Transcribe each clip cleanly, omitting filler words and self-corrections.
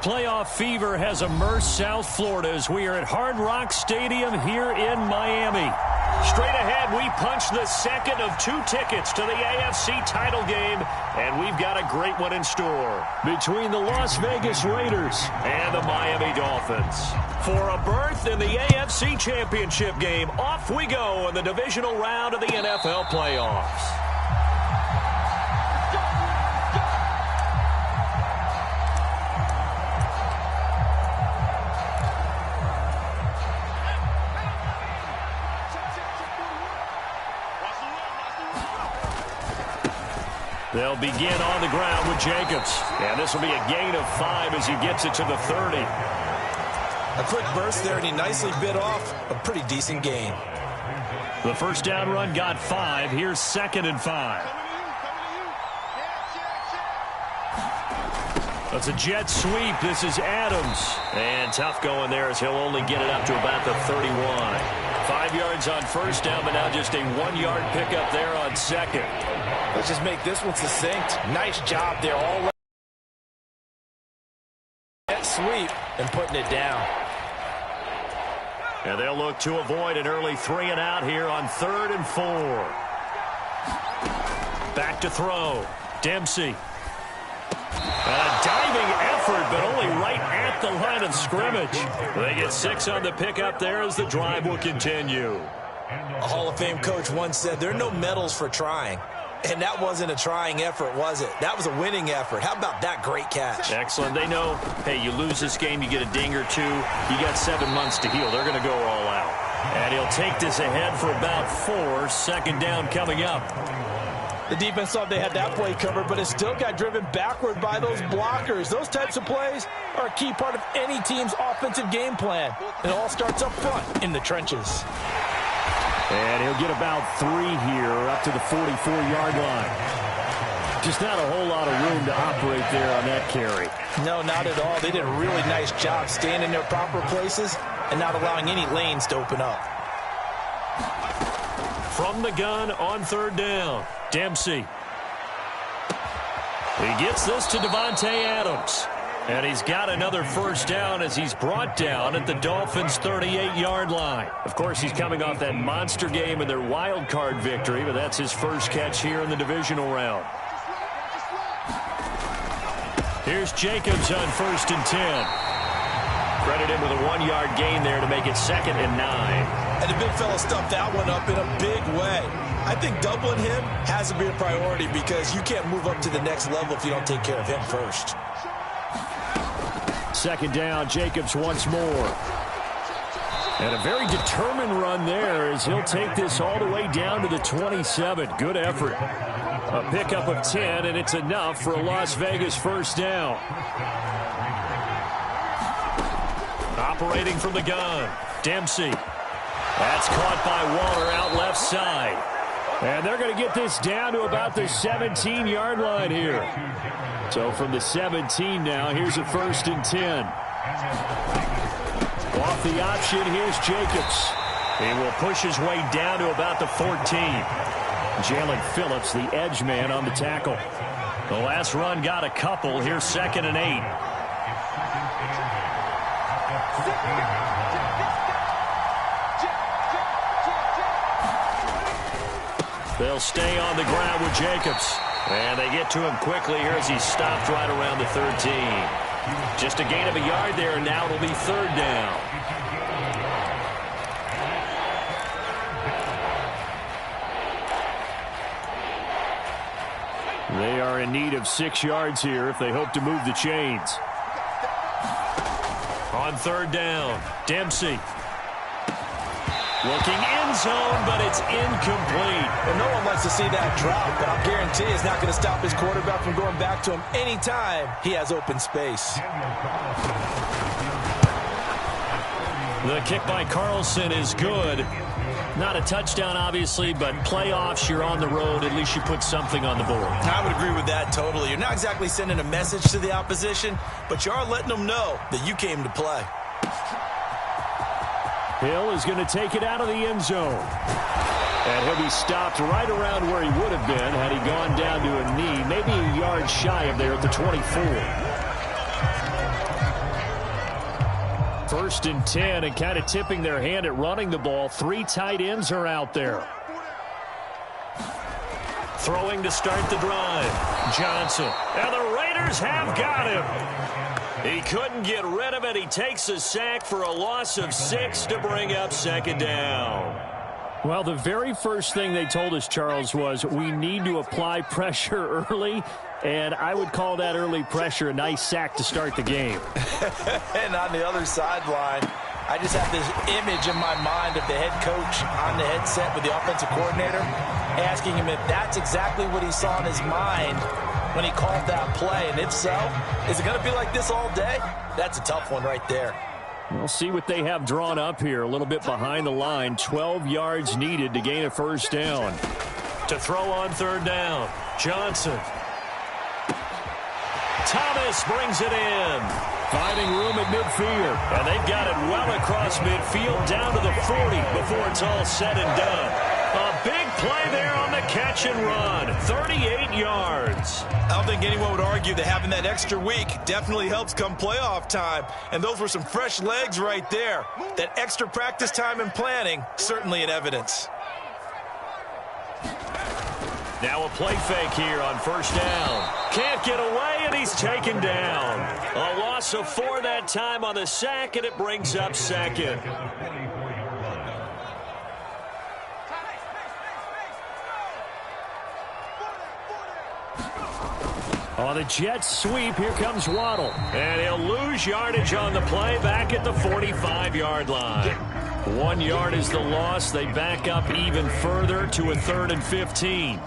Playoff fever has immersed South Florida as we are at Hard Rock Stadium here in Miami. Straight ahead, we punch the second of 2 tickets to the AFC title game, and we've got a great one in store between the Las Vegas Raiders and the Miami Dolphins. For a berth in the AFC Championship game, off we go in the divisional round of the NFL playoffs. They'll begin on the ground with Jacobs. And this will be a gain of 5 as he gets it to the 30. A quick burst there, and he nicely bit off a pretty decent gain. The first down run got 5. Here's 2nd and 5. That's a jet sweep. This is Adams. And tough going there as he'll only get it up to about the 31. 5 yards on first down, but now just a 1-yard pickup there on 2nd. Let's just make this one succinct. Nice job there. All that sweep and putting it down. And they'll look to avoid an early 3 and out here on 3rd and 4. Back to throw. Dempsey. A diving effort, but only right at the line of scrimmage. They get 6 on the pickup there as the drive will continue. A Hall of Fame coach once said there are no medals for trying. And that wasn't a trying effort, was it? That was a winning effort. How about that great catch? Excellent. They know, hey, you lose this game, you get a ding or 2. You got 7 months to heal. They're going to go all out. And he'll take this ahead for about 4. 2nd down coming up. The defense thought they had that play covered, but it still got driven backward by those blockers. Those types of plays are a key part of any team's offensive game plan. It all starts up front in the trenches. And he'll get about 3 here up to the 44-yard line. Just not a whole lot of room to operate there on that carry. No, not at all. They did a really nice job staying in their proper places and not allowing any lanes to open up. From the gun on 3rd down, Dempsey. He gets this to Davante Adams. And he's got another first down as he's brought down at the Dolphins' 38-yard line. Of course, he's coming off that monster game in their wild card victory, but that's his first catch here in the divisional round. Here's Jacobs on 1st and 10. Credit him with a 1-yard gain there to make it 2nd and 9. And the big fella stuffed that one up in a big way. I think doubling him has to be a priority because you can't move up to the next level if you don't take care of him first. 2nd down, Jacobs once more. And a very determined run there as he'll take this all the way down to the 27. Good effort. A pickup of 10, and it's enough for a Las Vegas first down. Operating from the gun, Dempsey. That's caught by Waller out left side. And they're going to get this down to about the 17-yard line here. So from the 17 now, here's a 1st and 10. Off the option, here's Jacobs. He will push his way down to about the 14. Jalen Phillips, the edge man on the tackle. The last run got a couple. Here's 2nd and 8. They'll stay on the ground with Jacobs. And they get to him quickly here as he stopped right around the 13. Just a gain of a yard there, and now it'll be 3rd down. They are in need of 6 yards here if they hope to move the chains. On 3rd down, Dempsey. Looking end zone, but it's incomplete. Well, no one wants to see that drop, but I'll guarantee it's not going to stop his quarterback from going back to him anytime he has open space. The kick by Carlson is good. Not a touchdown, obviously, but playoffs, you're on the road. At least you put something on the board. I would agree with that totally. You're not exactly sending a message to the opposition, but you are letting them know that you came to play. Hill is going to take it out of the end zone. And he'll be stopped right around where he would have been had he gone down to a knee, maybe a yard shy of there at the 24. 1st and 10, and kind of tipping their hand at running the ball. 3 tight ends are out there. Throwing to start the drive. Johnson. And the Raiders have got him. He couldn't get rid of it. He takes a sack for a loss of 6 to bring up 2nd down. Well, the very first thing they told us, Charles, was we need to apply pressure early, and I would call that early pressure a nice sack to start the game. And on the other sideline, I just have this image in my mind of the head coach on the headset with the offensive coordinator asking him if that's exactly what he saw in his mind when he called that play. And if so, is it going to be like this all day? That's a tough one right there. We'll see what they have drawn up here. A little bit behind the line. 12 yards needed to gain a 1st down. To throw on 3rd down. Johnson. Thomas brings it in. Finding room at midfield. And they've got it well across midfield down to the 40 before it's all said and done. A big play there on the catch and run. 38 yards. I don't think anyone would argue that having that extra week definitely helps come playoff time. And those were some fresh legs right there. That extra practice time and planning, certainly in evidence. Now a play fake here on 1st down. Can't get away, and he's taken down. A loss of 4 that time on the sack, and it brings up 2nd. On the Jets sweep, here comes Waddle. And he'll lose yardage on the play back at the 45-yard line. 1 yard is the loss. They back up even further to a 3rd and 15.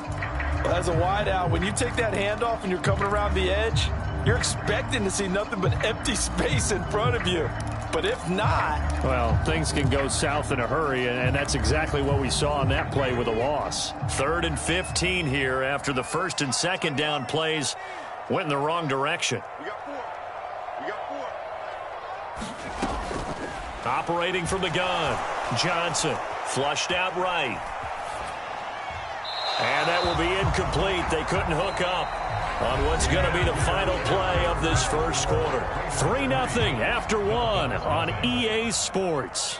As a wideout, when you take that handoff and you're coming around the edge, you're expecting to see nothing but empty space in front of you. But if not... well, things can go south in a hurry, and that's exactly what we saw on that play with a loss. 3rd and 15 here after the 1st and 2nd down plays went in the wrong direction. We got 4. Operating from the gun. Johnson flushed out right. And that will be incomplete. They couldn't hook up on what's going to be the final play of this 1st quarter. 3-0 after 1 on EA Sports.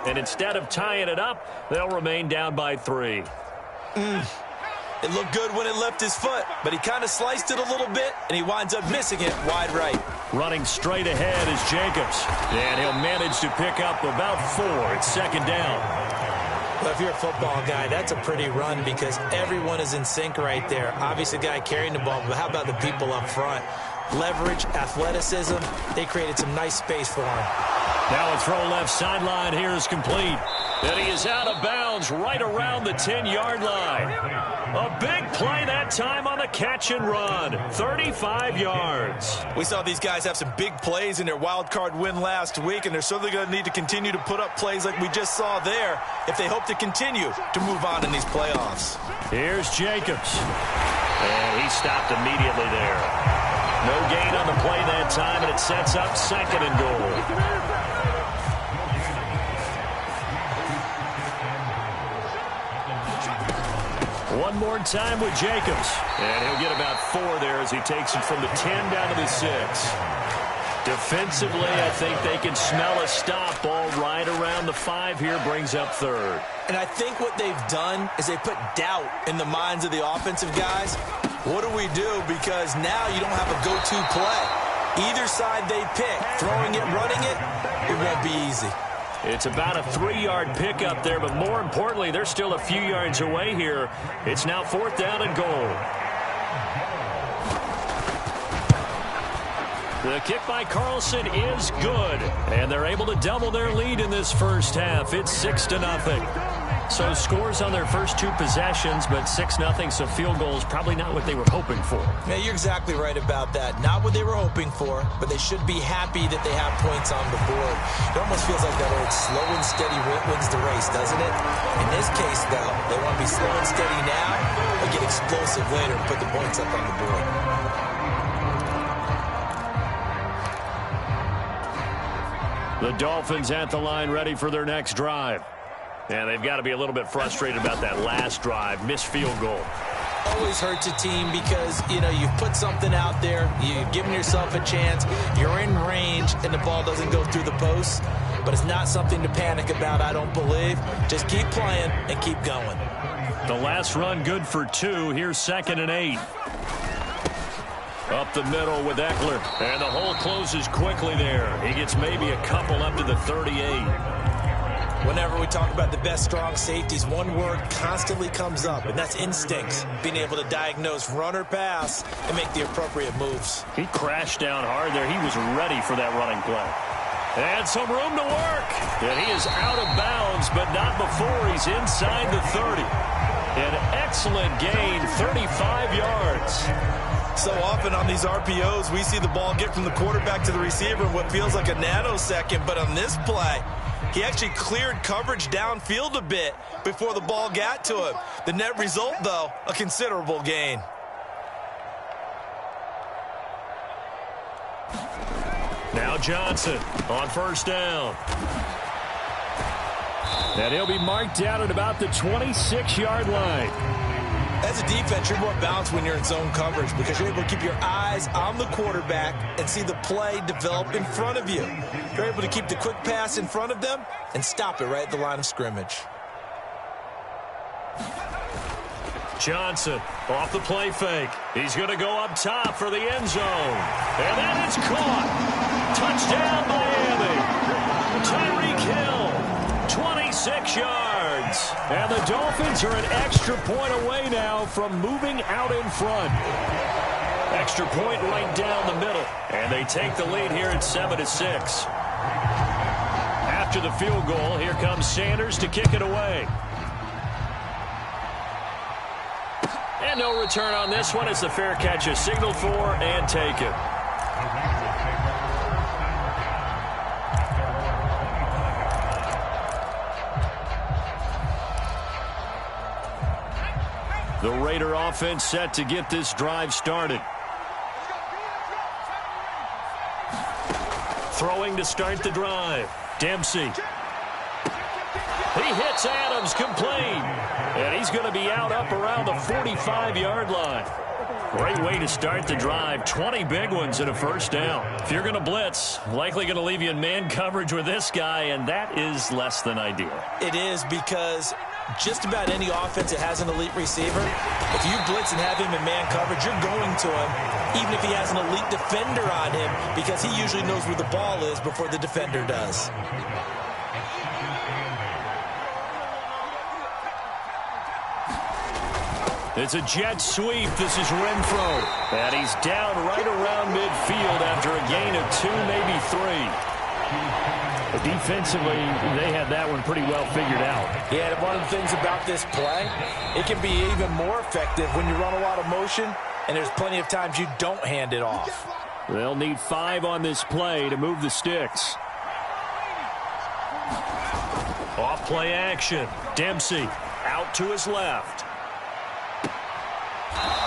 And instead of tying it up, they'll remain down by 3. It looked good when it left his foot, but he kind of sliced it a little bit, and he winds up missing it wide right. Running straight ahead is Jacobs. And he'll manage to pick up about 4. It's 2nd down. Well, if you're a football guy, that's a pretty run because everyone is in sync right there. Obviously, the guy carrying the ball, but how about the people up front? Leverage, athleticism, they created some nice space for him. Now a throw left sideline here is complete. And he is out of bounds right around the 10-yard line. A big play that time on the catch and run. 35 yards. We saw these guys have some big plays in their wild card win last week, and they're certainly going to need to continue to put up plays like we just saw there if they hope to continue to move on in these playoffs. Here's Jacobs. And he stopped immediately there. No gain on the play that time, and it sets up 2nd and goal. One more time with Jacobs. And he'll get about 4 there as he takes it from the 10 down to the 6. Defensively, I think they can smell a stop. Ball right around the 5 here brings up 3rd. And I think what they've done is they put doubt in the minds of the offensive guys. What do we do? Because now you don't have a go-to play. Either side they pick, throwing it, running it, it won't be easy. It's about a 3-yard pickup there, but more importantly, they're still a few yards away here. It's now 4th down and goal. The kick by Carlson is good, and they're able to double their lead in this 1st half. It's 6-0. So scores on their first 2 possessions, but 6-0, so field goals probably not what they were hoping for. Yeah, you're exactly right about that. Not what they were hoping for, but they should be happy that they have points on the board. It almost feels like that old slow and steady wins the race, doesn't it? In this case, though, they want to be slow and steady now, but get explosive later and put the points up on the board. The Dolphins at the line ready for their next drive. And they've got to be a little bit frustrated about that last drive, missed field goal. Always hurts a team because, you know, you've put something out there, you've given yourself a chance, you're in range, and the ball doesn't go through the post. But it's not something to panic about, I don't believe. Just keep playing and keep going. The last run good for 2. Here's 2nd and 8. Up the middle with Eckler. And the hole closes quickly there. He gets maybe a couple up to the 38. Whenever we talk about the best strong safeties, one word constantly comes up, and that's instincts. Being able to diagnose run or pass and make the appropriate moves. He crashed down hard there. He was ready for that running play. And some room to work. And he is out of bounds, but not before he's inside the 30. An excellent gain, 35 yards. So often on these RPOs, we see the ball get from the quarterback to the receiver in what feels like a nanosecond. But on this play, he actually cleared coverage downfield a bit before the ball got to him. The net result, though, a considerable gain. Now Johnson on 1st down. And he'll be marked down at about the 26-yard line. As a defense, you're more balanced when you're in zone coverage because you're able to keep your eyes on the quarterback and see the play develop in front of you. You're able to keep the quick pass in front of them and stop it right at the line of scrimmage. Johnson off the play fake. He's going to go up top for the end zone. And that is caught. Touchdown, Miami. Tyreek Hill, 26 yards. And the Dolphins are an extra point away now from moving out in front. Extra point right down the middle. And they take the lead here at 7-6. After the field goal, here comes Sanders to kick it away. And no return on this one as the fair catch is signaled for and taken. The Raider offense set to get this drive started. Throwing to start the drive. Dempsey. He hits Adams complete. And he's going to be out up around the 45-yard line. Great way to start the drive. 20 big ones and a 1st down. If you're going to blitz, likely going to leave you in man coverage with this guy, and that is less than ideal. It is because just about any offense that has an elite receiver, if you blitz and have him in man coverage, you're going to him, even if he has an elite defender on him, because he usually knows where the ball is before the defender does. It's a jet sweep. This is Renfro. And he's down right around midfield after a gain of 2, maybe 3. But defensively, they had that one pretty well figured out. Yeah, and one of the things about this play, it can be even more effective when you run a lot of motion, and there's plenty of times you don't hand it off. They'll need 5 on this play to move the sticks. Off play action. Dempsey out to his left.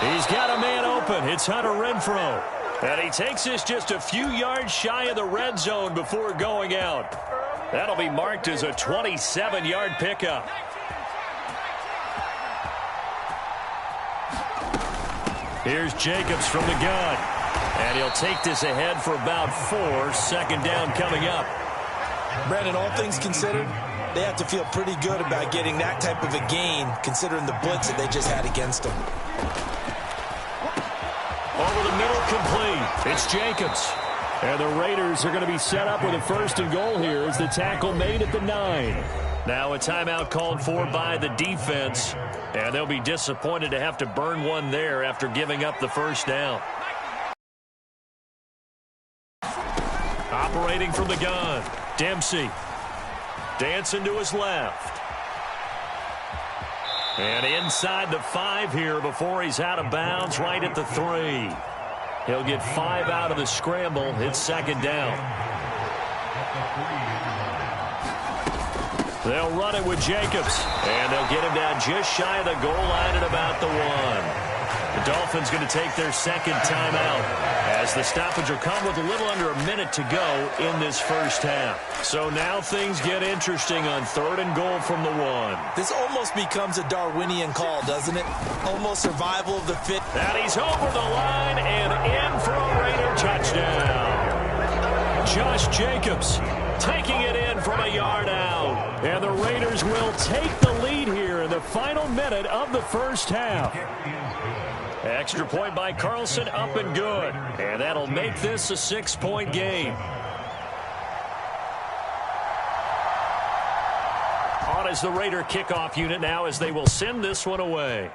He's got a man open. It's Hunter Renfro. And he takes this just a few yards shy of the red zone before going out. That'll be marked as a 27-yard pickup. Here's Jacobs from the gun. And he'll take this ahead for about 4. 2nd down coming up. Brandon, all things considered, they have to feel pretty good about getting that type of a gain, considering the blitz that they just had against them. Over the middle, complete. It's Jacobs. And the Raiders are going to be set up with a 1st and goal here as the tackle made at the 9. Now a timeout called for by the defense. And they'll be disappointed to have to burn one there after giving up the 1st down. Operating from the gun. Dempsey. Dancing to his left. And inside the 5 here before he's out of bounds right at the 3. He'll get 5 out of the scramble. It's 2nd down. They'll run it with Jacobs. And they'll get him down just shy of the goal line at about the 1. The Dolphins going to take their 2nd timeout as the stoppage will come with a little under a minute to go in this first half. So now things get interesting on 3rd and goal from the 1. This almost becomes a Darwinian call, doesn't it? Almost survival of the fit. And he's over the line and in for a Raider touchdown. Josh Jacobs taking it in from a yard out. And the Raiders will take the lead here in the final minute of the first half. Extra point by Carlson, up and good. And that'll make this a 6-point game. On is the Raider kickoff unit now as they will send this one away.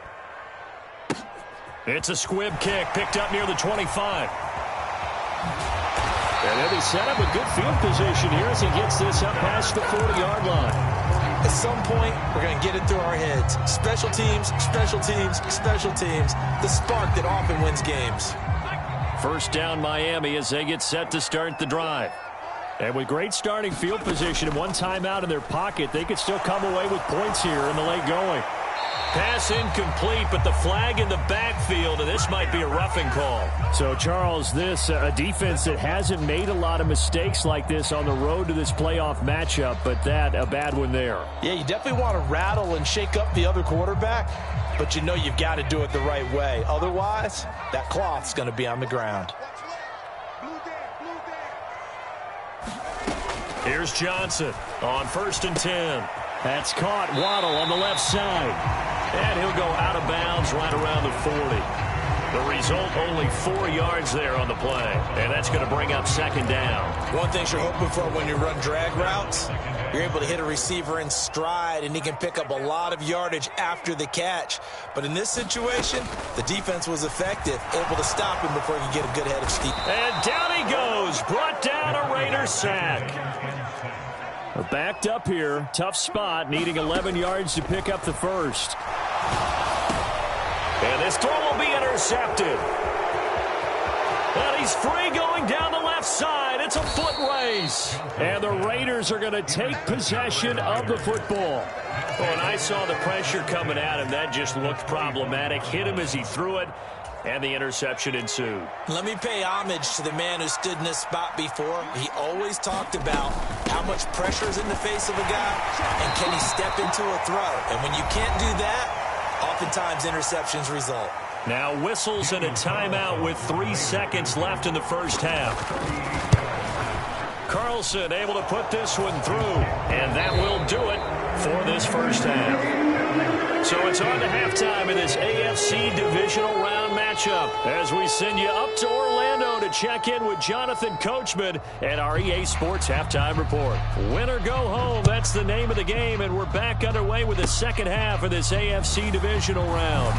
It's a squib kick picked up near the 25. And he'll be set up with good field position here as he gets this up past the 40-yard line. At some point, we're going to get it through our heads. Special teams, special teams, special teams. The spark that often wins games. First down Miami as they get set to start the drive. And with great starting field position and one timeout in their pocket, they could still come away with points here in the late going. Pass incomplete, but the flag in the backfield, and this might be a roughing call. So, Charles, this a defense that hasn't made a lot of mistakes like this on the road to this playoff matchup, but that a bad one there. Yeah, you definitely want to rattle and shake up the other quarterback, but you know you've got to do it the right way. Otherwise, that cloth's going to be on the ground. Here's Johnson on 1st and 10. That's caught. Waddle on the left side. And he'll go out of bounds right around the 40. The result, only 4 yards there on the play. And that's going to bring up 2nd down. One thing you're hoping for when you run drag routes, you're able to hit a receiver in stride, and he can pick up a lot of yardage after the catch. But in this situation, the defense was effective, able to stop him before he could get a good head of steam. And down he goes. Brought down a Raider sack. Backed up here. Tough spot. Needing 11 yards to pick up the first. And this throw will be intercepted. And he's free going down the left side. It's a foot race. And the Raiders are going to take possession of the football. Oh, and I saw the pressure coming at him. That just looked problematic. Hit him as he threw it. And the interception ensued. Let me pay homage to the man who stood in this spot before. He always talked about how much pressure is in the face of a guy and can he step into a throw. And when you can't do that, oftentimes interceptions result. Now whistles and a timeout with 3 seconds left in the first half. Carlson able to put this one through. And that will do it for this first half. So it's on to halftime in this AFC divisional round matchup as we send you up to Orlando to check in with Jonathan Coachman and our EA Sports Halftime Report. Win or go home, that's the name of the game, and we're back underway with the second half of this AFC divisional round.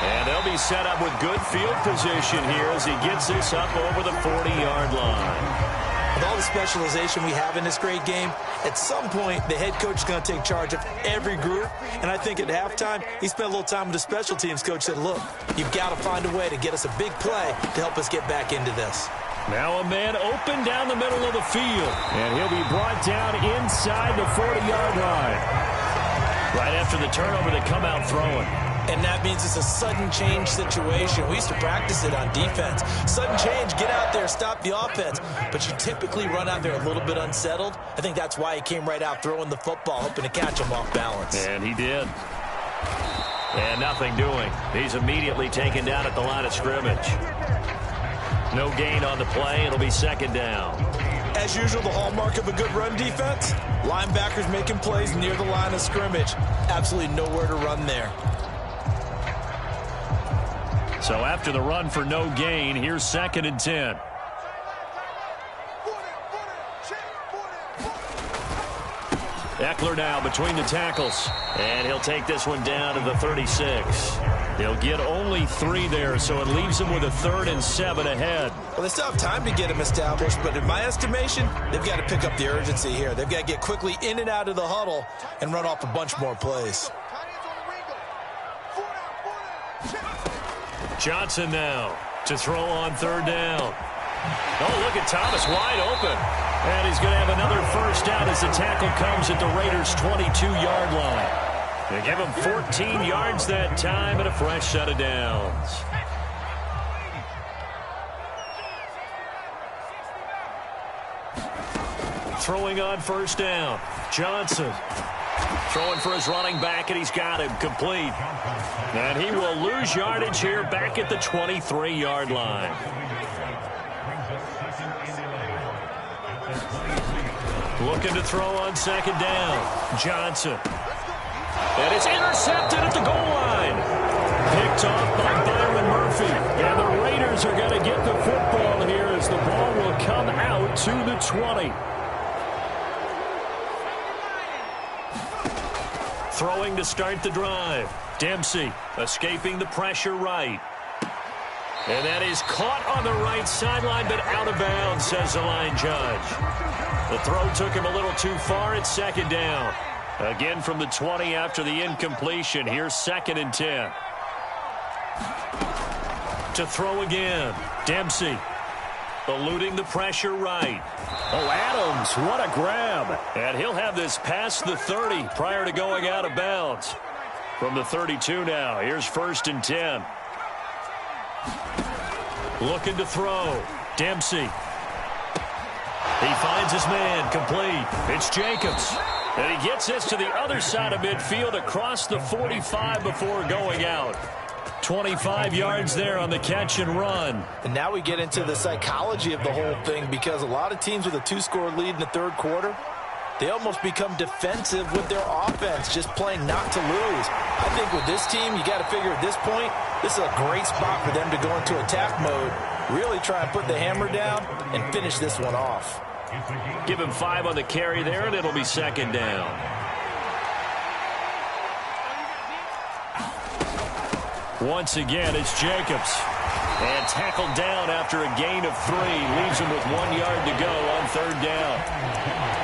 And they'll be set up with good field position here as he gets this up over the 40-yard line. With all the specialization we have in this great game, at some point, the head coach is going to take charge of every group. And I think at halftime, he spent a little time with the special teams coach, said, look, you've got to find a way to get us a big play to help us get back into this. Now a man open down the middle of the field. And he'll be brought down inside the 40-yard line. Right after the turnover, they come out throwing. And that means it's a sudden change situation. We used to practice it on defense. Sudden change, get out there, stop the offense. But you typically run out there a little bit unsettled. I think that's why he came right out throwing the football, hoping to catch him off balance. And he did. And nothing doing. He's immediately taken down at the line of scrimmage. No gain on the play. It'll be 2nd down. As usual, the hallmark of a good run defense, linebackers making plays near the line of scrimmage. Absolutely nowhere to run there. So after the run for no gain, here's 2nd and 10. Eckler now between the tackles. And he'll take this one down to the 36. He'll get only 3 there, so it leaves him with a 3rd and 7 ahead. Well, they still have time to get him established, but in my estimation, they've got to pick up the urgency here. They've got to get quickly in and out of the huddle and run off a bunch more plays. Johnson now to throw on 3rd down. Oh, look at Thomas wide open. And he's going to have another first down as the tackle comes at the Raiders' 22-yard line. They give him 14 yards that time and a fresh set of downs. throwing on first down. Johnson throwing for his running back, and he's got him complete. And he will lose yardage here back at the 23-yard line. Looking to throw on second down. Johnson. And it's intercepted at the goal line. Picked off by Byron Murphy. And the Raiders are going to get the football here as the ball will come out to the 20. Throwing to start the drive. Dempsey escaping the pressure right. And that is caught on the right sideline, but out of bounds, says the line judge. The throw took him a little too far at second down. Again from the 20 after the incompletion. Here's 2nd and 10. To throw again. Dempsey eluding the pressure right. Oh, Adams, what a grab. And he'll have this past the 30 prior to going out of bounds. From the 32 now, here's 1st and 10. Looking to throw. Dempsey. He finds his man, complete. It's Jacobs. And he gets this to the other side of midfield across the 45 before going out. 25 yards there on the catch and run. And now we get into the psychology of the whole thing, because a lot of teams with a 2-score lead in the third quarter, they almost become defensive with their offense, just playing not to lose. I think with this team, you got to figure at this point, this is a great spot for them to go into attack mode, really try and put the hammer down and finish this one off. Give him 5 on the carry there, and it'll be 2nd down. Once again, it's Jacobs. And tackled down after a gain of 3. Leaves him with 1 yard to go on 3rd down.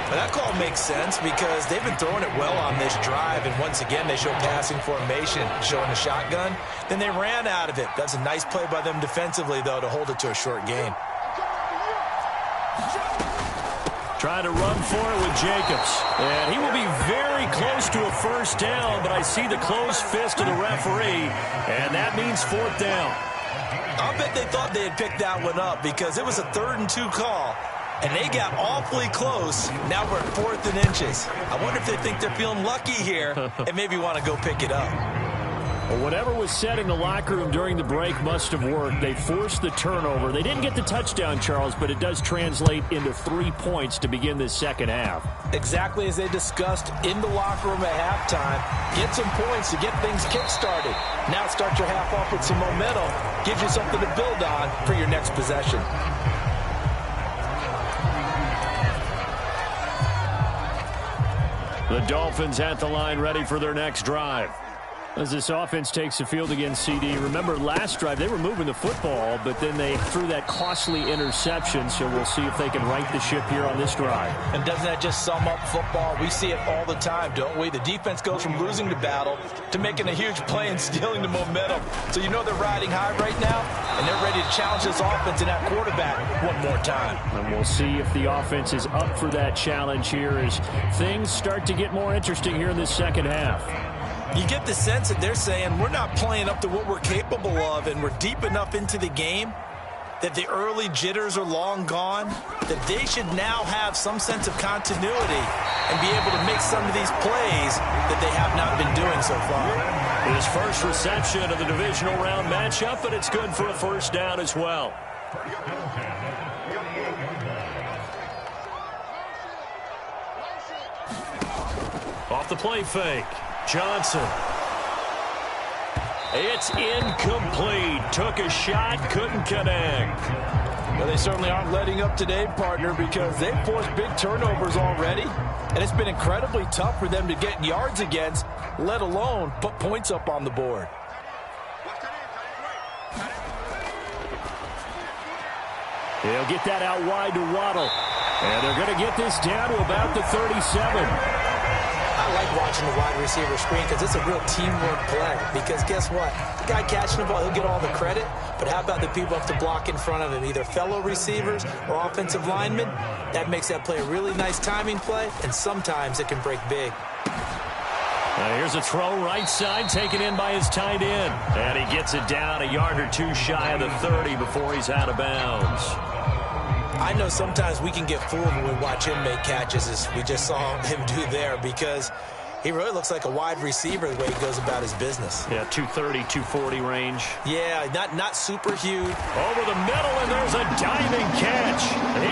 Well, that call makes sense because they've been throwing it well on this drive. And once again, they show passing formation, showing the shotgun. Then they ran out of it. That's a nice play by them defensively, though, to hold it to a short gain. Trying to run for it with Jacobs. And he will be very close to a 1st down, but I see the closed fist of the referee, and that means 4th down. I'll bet they thought they had picked that one up because it was a 3rd and 2 call, and they got awfully close. Now we're at 4th and inches. I wonder if they think they're feeling lucky here and maybe want to go pick it up. Well, whatever was said in the locker room during the break must have worked. They forced the turnover. They didn't get the touchdown, Charles, but it does translate into 3 points to begin this second half. Exactly as they discussed in the locker room at halftime. Get some points to get things kick-started. Now start your half off with some momentum. Gives you something to build on for your next possession. The Dolphins at the line ready for their next drive. As this offense takes the field against CD, remember last drive they were moving the football, but then they threw that costly interception, so we'll see if they can right the ship here on this drive. And doesn't that just sum up football? We see it all the time, don't we? The defense goes from losing the battle to making a huge play and stealing the momentum. So you know they're riding high right now, and they're ready to challenge this offense and that quarterback one more time. And we'll see if the offense is up for that challenge here as things start to get more interesting here in this second half. You get the sense that they're saying we're not playing up to what we're capable of, and we're deep enough into the game that the early jitters are long gone, that they should now have some sense of continuity and be able to make some of these plays that they have not been doing so far. His first reception of the divisional round matchup, but it's good for a 1st down as well. Off the play fake. Johnson. It's incomplete. Took a shot, couldn't connect. Well, they certainly aren't letting up today, partner, because they've forced big turnovers already. And it's been incredibly tough for them to get yards against, let alone put points up on the board. They'll get that out wide to Waddle. And they're going to get this down to about the 37. I like watching the wide receiver screen because it's a real teamwork play. Because guess what? The guy catching the ball, he'll get all the credit. But how about the people have to block in front of him, either fellow receivers or offensive linemen? That makes that play a really nice timing play, and sometimes it can break big. Here's a throw right side, taken in by his tight end. And he gets it down a yard or two shy of the 30 before he's out of bounds. I know sometimes we can get fooled when we watch him make catches, as we just saw him do there, because he really looks like a wide receiver the way he goes about his business. Yeah, 230, 240 range. Yeah, not super huge. Over the middle, and there's a diving catch.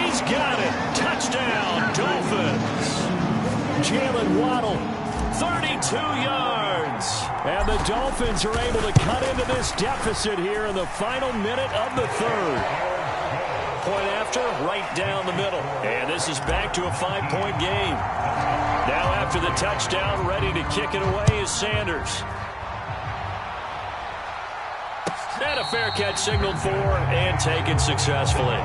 He's got it. Touchdown, Dolphins. Jalen Waddle, 32 yards. And the Dolphins are able to cut into this deficit here in the final minute of the third. Point after, right down the middle. And this is back to a 5-point game. Now after the touchdown, ready to kick it away is Sanders. And a fair catch signaled for and taken successfully.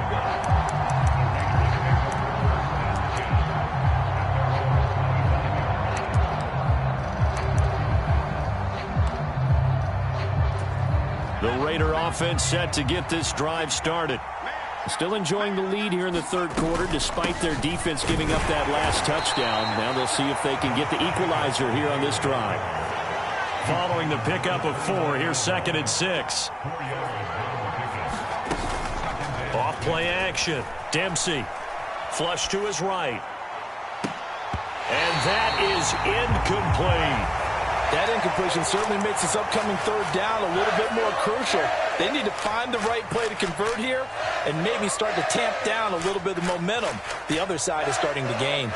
The Raider offense set to get this drive started. Still enjoying the lead here in the third quarter despite their defense giving up that last touchdown. Now they'll see if they can get the equalizer here on this drive. Following the pickup of 4, here's 2nd and 6. Off play action. Dempsey. Flush to his right. And that is incomplete. That incompletion certainly makes this upcoming third down a little bit more crucial. They need to find the right play to convert here and maybe start to tamp down a little bit of momentum the other side is starting to gain.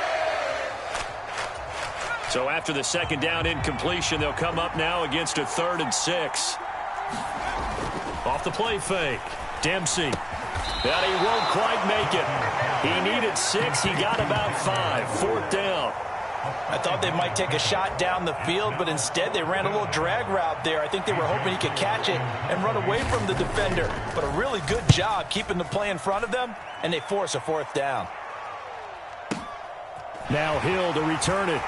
So after the second down incompletion, they'll come up now against a 3rd and 6. Off the play fake. Dempsey. But he won't quite make it. He needed 6. He got about 5. 4th down. I thought they might take a shot down the field, but instead they ran a little drag route there. I think they were hoping he could catch it and run away from the defender. But a really good job keeping the play in front of them, and they force a 4th down. Now Hill to return it.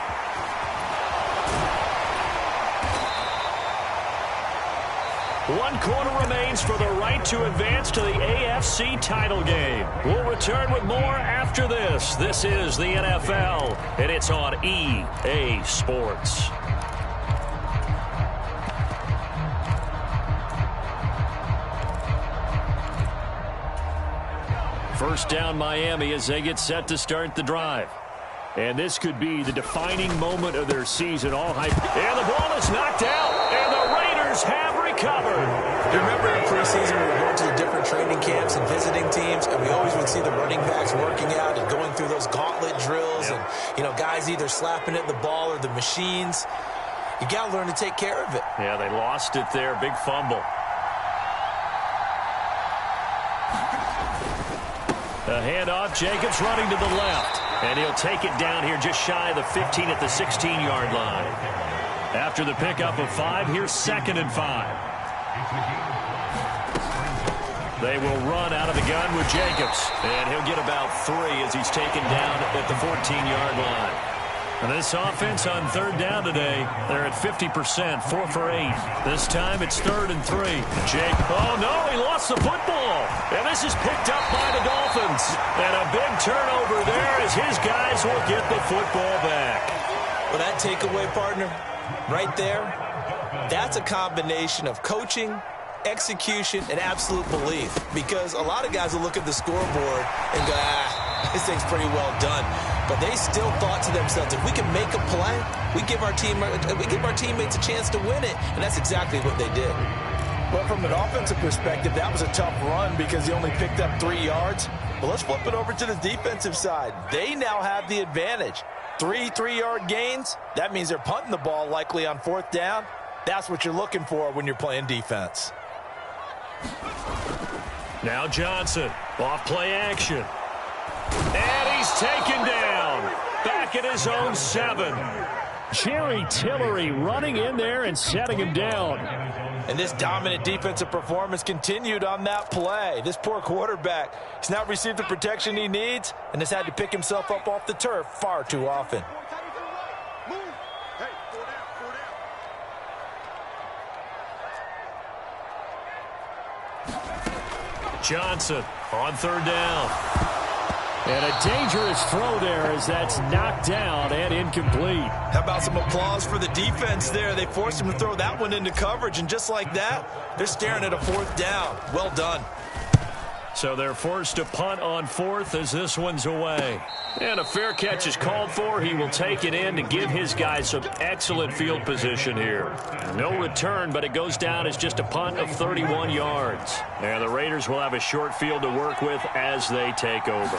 One quarter remains for the right to advance to the AFC title game. We'll return with more after this. This is the NFL, and it's on EA Sports. First down Miami as they get set to start the drive. And this could be the defining moment of their season. All hype. And the ball is knocked out. And the Raiders have recovered. You remember in preseason we were going to the different training camps and visiting teams, and we always would see the running backs working out and going through those gauntlet drills, and, you know, guys either slapping at the ball or the machines. You got to learn to take care of it. Yeah, they lost it there. Big fumble. A handoff. Jacobs running to the left. And he'll take it down here just shy of the 15 at the 16-yard line. After the pickup of 5, here's 2nd and 5. They will run out of the gun with Jacobs. And he'll get about 3 as he's taken down at the 14-yard line. And this offense on 3rd down today, they're at 50%, 4 for 8. This time it's 3rd and 3. Oh, no, he lost the football. And this is picked up by the Dolphins. And a big turnover there as his guys will get the football back. Well, that takeaway, partner, right there, that's a combination of coaching, execution, and absolute belief. Because a lot of guys will look at the scoreboard and go, this thing's pretty well done. But they still thought to themselves, if we can make a play, we give our teammates a chance to win it. And that's exactly what they did. Well, from an offensive perspective, that was a tough run because he only picked up 3 yards. But let's flip it over to the defensive side. They now have the advantage. 3 3-yard gains, that means they're punting the ball likely on 4th down. That's what you're looking for when you're playing defense. Now Johnson, off play action. And he's taken down. Back at his own 7. Jerry Tillery running in there and setting him down. And this dominant defensive performance continued on that play. This poor quarterback, he's not received the protection he needs and has had to pick himself up off the turf far too often. Johnson on 3rd down. And a dangerous throw there as that's knocked down and incomplete. How about some applause for the defense there? They forced him to throw that one into coverage, and just like that, they're staring at a 4th down. Well done. So they're forced to punt on fourth as this one's away. And a fair catch is called for. He will take it in to give his guys some excellent field position here. No return, but it goes down as just a punt of 31 yards. And the Raiders will have a short field to work with as they take over.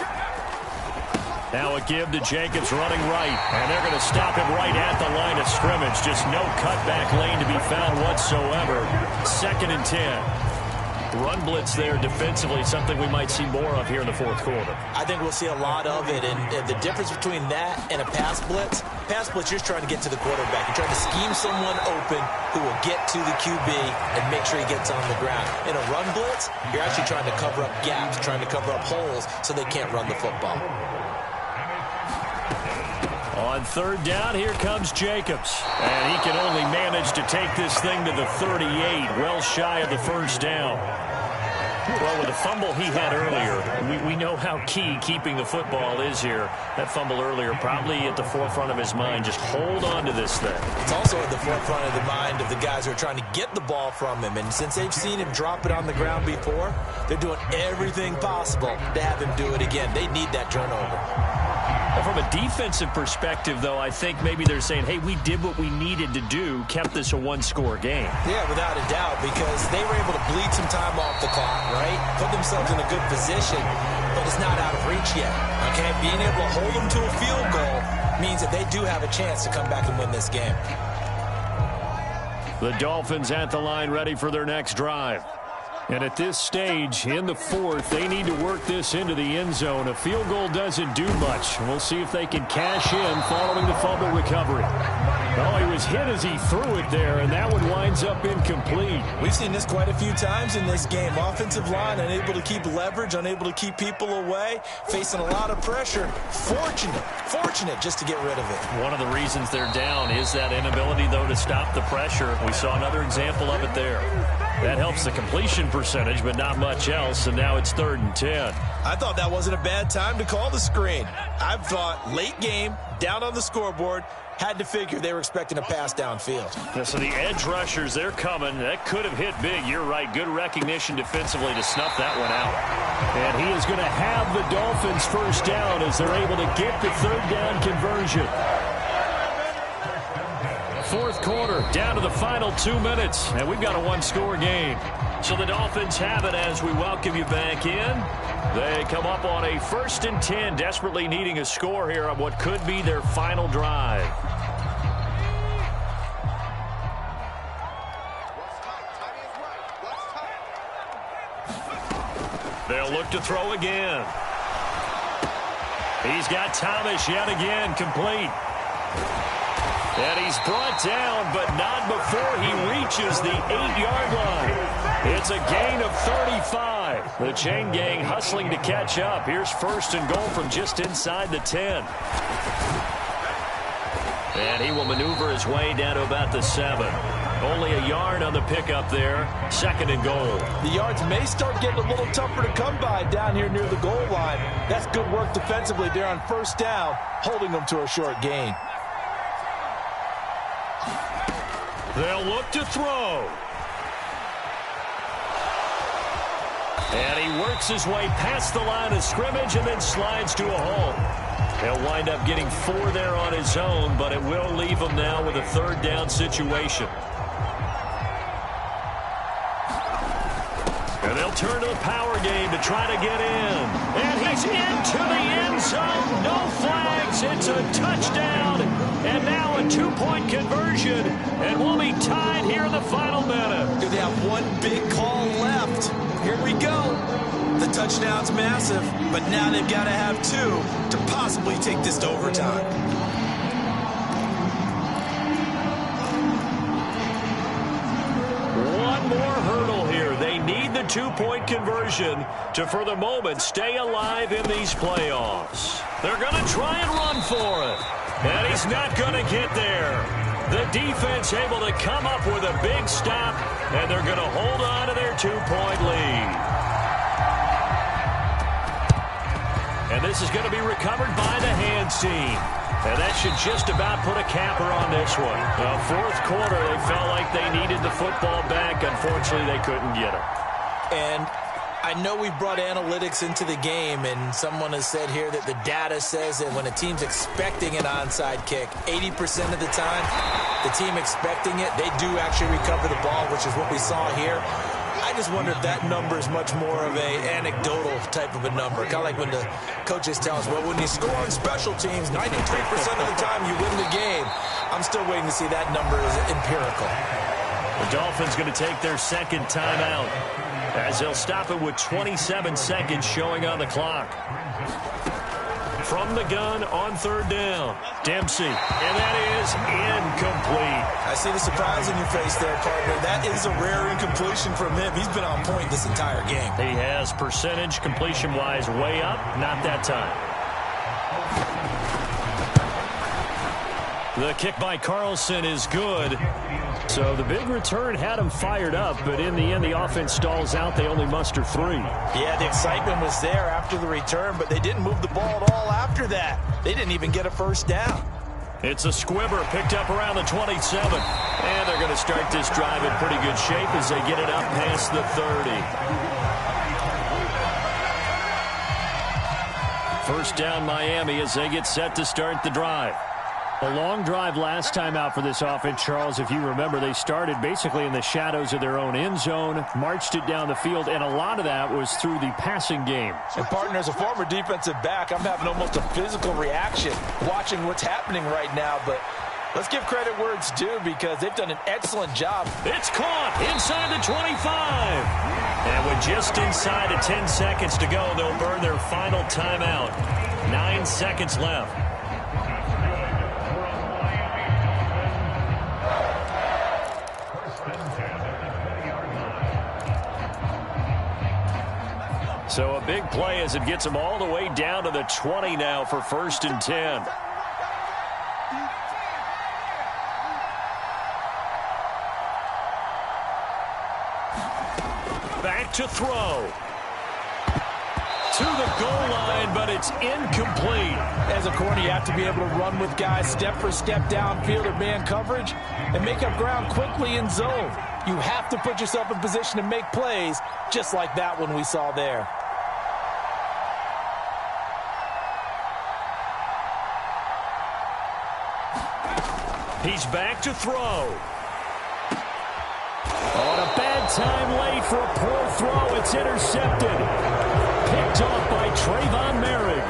Now a give to Jacobs running right. And they're going to stop him right at the line of scrimmage. Just no cutback lane to be found whatsoever. 2nd and 10. Run blitz there defensively, something we might see more of here in the fourth quarter. I think we'll see a lot of it, and the difference between that and a pass blitz, you're just trying to get to the quarterback. You're trying to scheme someone open who will get to the QB and make sure he gets on the ground. In a run blitz, you're actually trying to cover up gaps, trying to cover up holes so they can't run the football. On 3rd down, here comes Jacobs. And he can only manage to take this thing to the 38, well shy of the first down. Well, with the fumble he had earlier, we know how key keeping the football is here. That fumble earlier probably at the forefront of his mind. Just hold on to this thing. It's also at the forefront of the mind of the guys who are trying to get the ball from him. And since they've seen him drop it on the ground before, they're doing everything possible to have him do it again. They need that turnover. From a defensive perspective, though, I think maybe they're saying, hey, we did what we needed to do, kept this a one-score game. Yeah, without a doubt, because they were able to bleed some time off the clock, right? Put themselves in a good position, but it's not out of reach yet, okay? Being able to hold them to a field goal means that they do have a chance to come back and win this game. The Dolphins at the line ready for their next drive. And at this stage, in the fourth, they need to work this into the end zone. A field goal doesn't do much. We'll see if they can cash in following the fumble recovery. Well, he was hit as he threw it there, and that one winds up incomplete. We've seen this quite a few times in this game. Offensive line unable to keep leverage, unable to keep people away, facing a lot of pressure. Fortunate just to get rid of it. One of the reasons they're down is that inability, though, to stop the pressure. We saw another example of it there. That helps the completion percentage, but not much else, and now it's 3rd and 10. I thought that wasn't a bad time to call the screen. I thought late game, down on the scoreboard, had to figure they were expecting a pass downfield. Yeah, so the edge rushers, they're coming. That could have hit big. You're right. Good recognition defensively to snuff that one out. And he is going to have the Dolphins first down as they're able to get the 3rd down conversion. Fourth quarter, down to the final 2 minutes, and we've got a one-score game. So the Dolphins have it as we welcome you back in. They come up on a 1st and 10, desperately needing a score here on what could be their final drive. They'll look to throw again. He's got Thomas yet again, complete. And he's brought down, but not before he reaches the 8-yard line. It's a gain of 35. The chain gang hustling to catch up. Here's 1st and goal from just inside the 10. And he will maneuver his way down to about the 7. Only a yard on the pickup there. 2nd and goal. The yards may start getting a little tougher to come by down here near the goal line. That's good work defensively there on 1st down, holding them to a short gain. They'll look to throw. And he works his way past the line of scrimmage and then slides to a hole. He'll wind up getting 4 there on his own, but it will leave him now with a 3rd down situation. And they'll turn to the power game to try to get in. And he's into the end zone. No flags. It's a touchdown. And now a 2-point conversion. And we'll be tied here in the final minute. Do they have one big call left? Here we go. The touchdown's massive, but now they've got to have 2 to possibly take this to overtime. One more hurdle here. They need the 2-point conversion to, for the moment, stay alive in these playoffs. They're going to try and run for it. And he's not going to get there. The defense able to come up with a big stop, and they're going to hold on to their 2-point lead. And this is going to be recovered by the hands team. And that should just about put a capper on this one. Fourth quarter, they felt like they needed the football back. Unfortunately, they couldn't get it. And I know we brought analytics into the game, and someone has said here that the data says that when a team's expecting an onside kick, 80% of the time, the team expecting it, they do actually recover the ball, which is what we saw here. I just wonder if that number is much more of a anecdotal type of a number. Kind of like when the coaches tell us, well, when you score on special teams, 93% of the time you win the game. I'm still waiting to see that number is empirical. The Dolphins going to take their second timeout as they'll stop it with 27 seconds showing on the clock. From the gun on third down, Dempsey, and that is incomplete. I see the surprise in your face there, partner. That is a rare incompletion from him. He's been on point this entire game. He has percentage completion-wise way up, not that time. The kick by Carlson is good. So the big return had him fired up, but in the end, the offense stalls out. They only muster 3. Yeah, the excitement was there after the return, but they didn't move the ball at all after that. They didn't even get a first down. It's a squibber picked up around the 27. And they're going to start this drive in pretty good shape as they get it up past the 30. First down, Miami, as they get set to start the drive. A long drive last time out for this offense, Charles. If you remember, they started basically in the shadows of their own end zone, marched it down the field, and a lot of that was through the passing game. And, partner, as a former defensive back, I'm having almost a physical reaction watching what's happening right now. But let's give credit where it's due because they've done an excellent job. It's caught inside the 25. And with just inside of 10 seconds to go, they'll burn their final timeout. 9 seconds left. So a big play as it gets them all the way down to the 20 now for 1st and 10. Back to throw. To the goal line, but it's incomplete. As a corner, you have to be able to run with guys step for step downfield or man coverage and make up ground quickly in zone. You have to put yourself in position to make plays just like that one we saw there. He's back to throw. On a bad time late for a poor throw. It's intercepted. Picked off by Trayvon Merrick.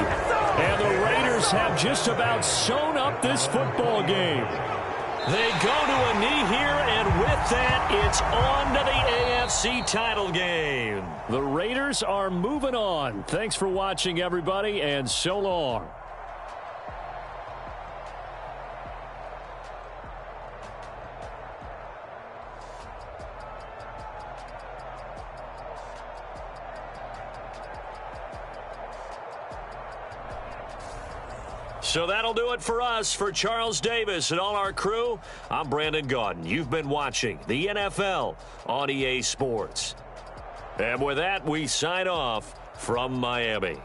And the Raiders have just about sewn up this football game. They go to a knee here, and with that, it's on to the AFC title game. The Raiders are moving on. Thanks for watching, everybody, and so long. So that'll do it for us. For Charles Davis and all our crew, I'm Brandon Gaudin. You've been watching the NFL on EA Sports. And with that, we sign off from Miami.